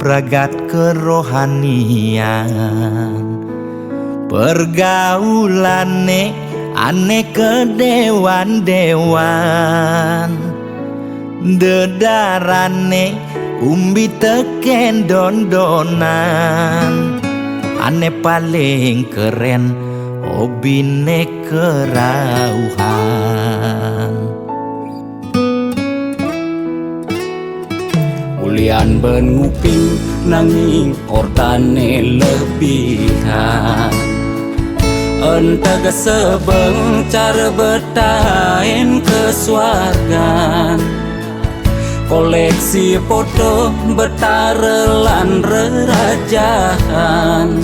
pragat kerohanian. Pergaulane aneh kedewan-dewan, dedarane umbi teken don-donan. Aneh paling keren hobine kerauhan. Ulian benguping nanging ortane lebihan. Entah sebeng cara bertain kesuargan. Koleksi foto betarelan rerajahan.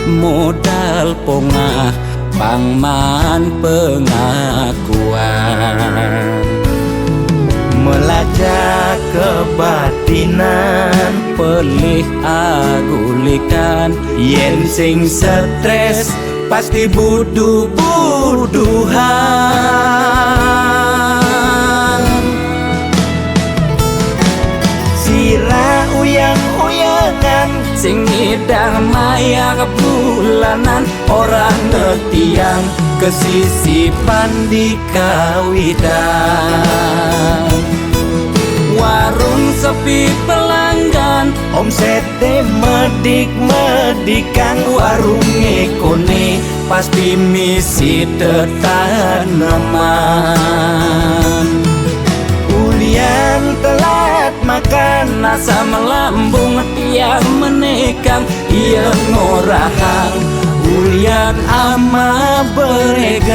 Modal pongah pangman pengakuan. Melacak kebatinan, pelih agulikan. yen sing stres pasti buduh-buduhan. Sira uyang-uyangan, Sing ngidang maya bulanan. Orang ngetiang kesisipan di kawitan. Warung sepi pelanggan, omsete medik-medikan. warung ekone pasti misi tetaneman. Ulian telat makan, Nasa melambung tiang menekang. Ia ngorahang ulian ama beregan.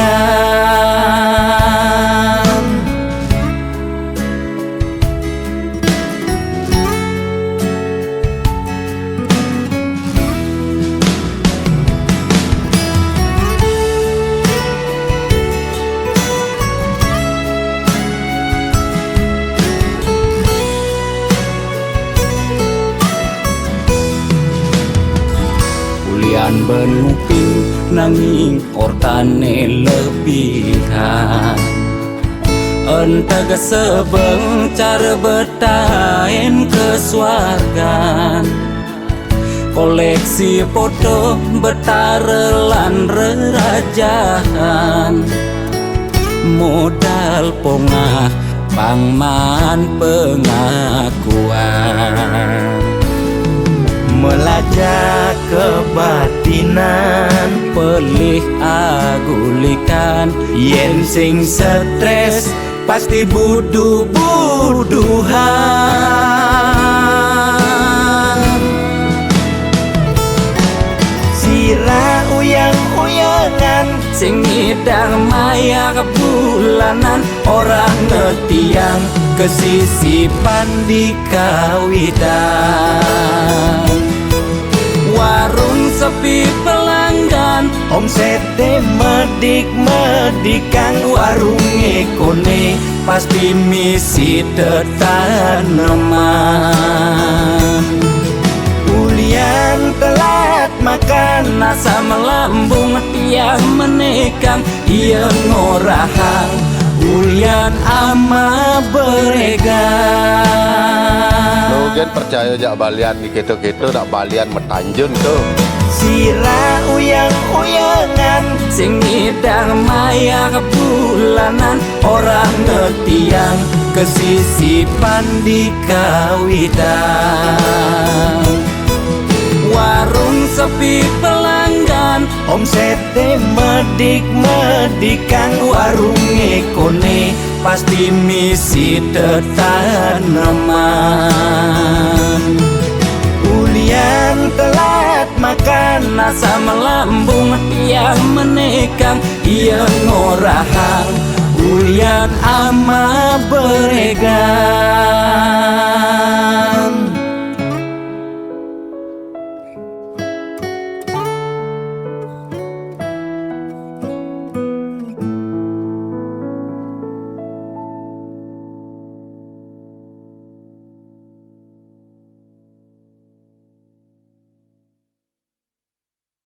Ulian benuping nanging ortane lebihan. Entah sebeng cara bertain kesuargan. Koleksi foto betarelan rerajahan. Modal pongah pangman pengakuan. melacak kebatinan, pelih agulikan. yen sing stres pasti buduh-buduhan. Sira uyang-uyangan, Sing ngidang maya bulanan. Orang ngetiang kesisipan di kawitan. Warung sepi pelanggan, omsete medik-medikan. warung ekone pasti misi tetaneman. Ulian telat makan, Nasa melambung tiang menekang. Ia ngorahang ulian ama beregan. Logan percaya jak balian di keto-keto nak balian metanjun tu. Sira uyang-uyangan, Sing ngidang maya bulanan. Orang ngetiang kesisipan di kawitan. Warung sepi pelanggan, omsete medik-medikan. warung ekone pasti misi tetaneman. Ulian telat makan, Nasa melambung tiang menekang. Ia ngorahang ulian ama beregan.